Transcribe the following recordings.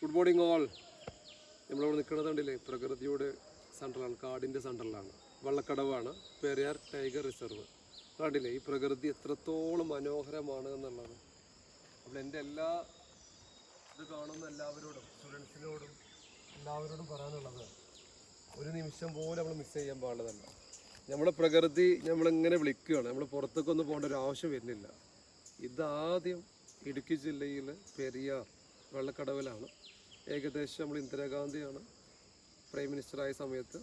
Good morning all. നമ്മളിവിടെ നിൽക്കുന്നത് കണ്ടില്ലേ, പ്രകൃതിയുടെ സെൻട്രലാണ്, കാടിൻ്റെ സെൻട്രലാണ്, വള്ളക്കടവാണ്, പെരിയാർ ടൈഗർ റിസർവ്. കണ്ടില്ലേ ഈ പ്രകൃതി എത്രത്തോളം മനോഹരമാണ് എന്നുള്ളത്. അപ്പോൾ എൻ്റെ ഇത് കാണുന്ന എല്ലാവരോടും, സ്റ്റുഡൻസിനോടും എല്ലാവരോടും പറയാനുള്ളത്, ഒരു നിമിഷം പോലും നമ്മൾ മിസ് ചെയ്യാൻ പാടുള്ളതല്ല. നമ്മളെ പ്രകൃതി നമ്മളിങ്ങനെ വിളിക്കുകയാണ്, നമ്മൾ പുറത്തേക്കൊന്നും പോകേണ്ട ഒരു ആവശ്യം വരുന്നില്ല. ഇതാദ്യം ഇടുക്കി ജില്ലയിൽ പെരിയാർ വള്ളക്കടവിലാണ്. ഏകദേശം നമ്മൾ ഇന്ദിരാഗാന്ധിയാണ് പ്രൈം മിനിസ്റ്ററായ സമയത്ത്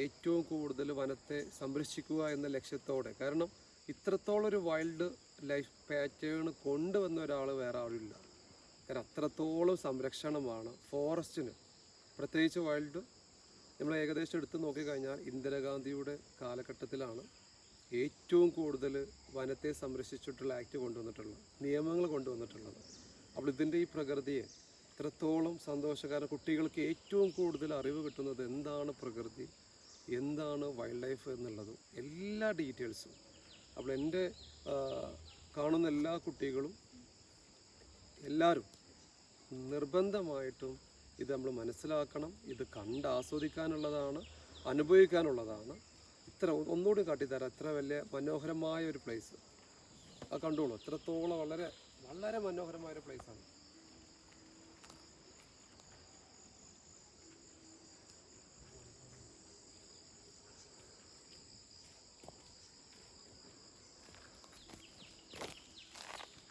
ഏറ്റവും കൂടുതൽ വനത്തെ സംരക്ഷിക്കുക എന്ന ലക്ഷ്യത്തോടെ, കാരണം ഇത്രത്തോളം ഒരു വൈൽഡ് ലൈഫ് പാറ്റേൺ കൊണ്ടുവന്ന ഒരാൾ വേറെ ആളില്ല. കാരണം അത്രത്തോളം സംരക്ഷണമാണ് ഫോറസ്റ്റിന്, പ്രത്യേകിച്ച് വൈൽഡ്. നമ്മൾ ഏകദേശം എടുത്ത് നോക്കിക്കഴിഞ്ഞാൽ ഇന്ദിരാഗാന്ധിയുടെ കാലഘട്ടത്തിലാണ് ഏറ്റവും കൂടുതൽ വനത്തെ സംരക്ഷിച്ചിട്ടുള്ള ആക്ട് കൊണ്ടുവന്നിട്ടുള്ളത്, നിയമങ്ങൾ കൊണ്ടുവന്നിട്ടുള്ളത്. അപ്പോൾ ഇതിൻ്റെ ഈ പ്രകൃതിയെ ഇത്രത്തോളം സന്തോഷകരം, കുട്ടികൾക്ക് ഏറ്റവും കൂടുതൽ അറിവ് കിട്ടുന്നത് എന്താണ് പ്രകൃതി, എന്താണ് വൈൽഡ് ലൈഫ് എന്നുള്ളതും എല്ലാ ഡീറ്റെയിൽസും. അപ്പോൾ എൻ്റെ കാണുന്ന എല്ലാ കുട്ടികളും എല്ലാവരും നിർബന്ധമായിട്ടും ഇത് നമ്മൾ മനസ്സിലാക്കണം. ഇത് കണ്ട് ആസ്വദിക്കാനുള്ളതാണ്, അനുഭവിക്കാനുള്ളതാണ്. ഒന്നുകൂടി കാട്ടിത്തരാം, ഇത്ര വലിയ മനോഹരമായ ഒരു പ്ലേസ്. കണ്ടോളൂ, എത്രത്തോളം വളരെ വളരെ മനോഹരമായൊരു പ്ലേസാണ്.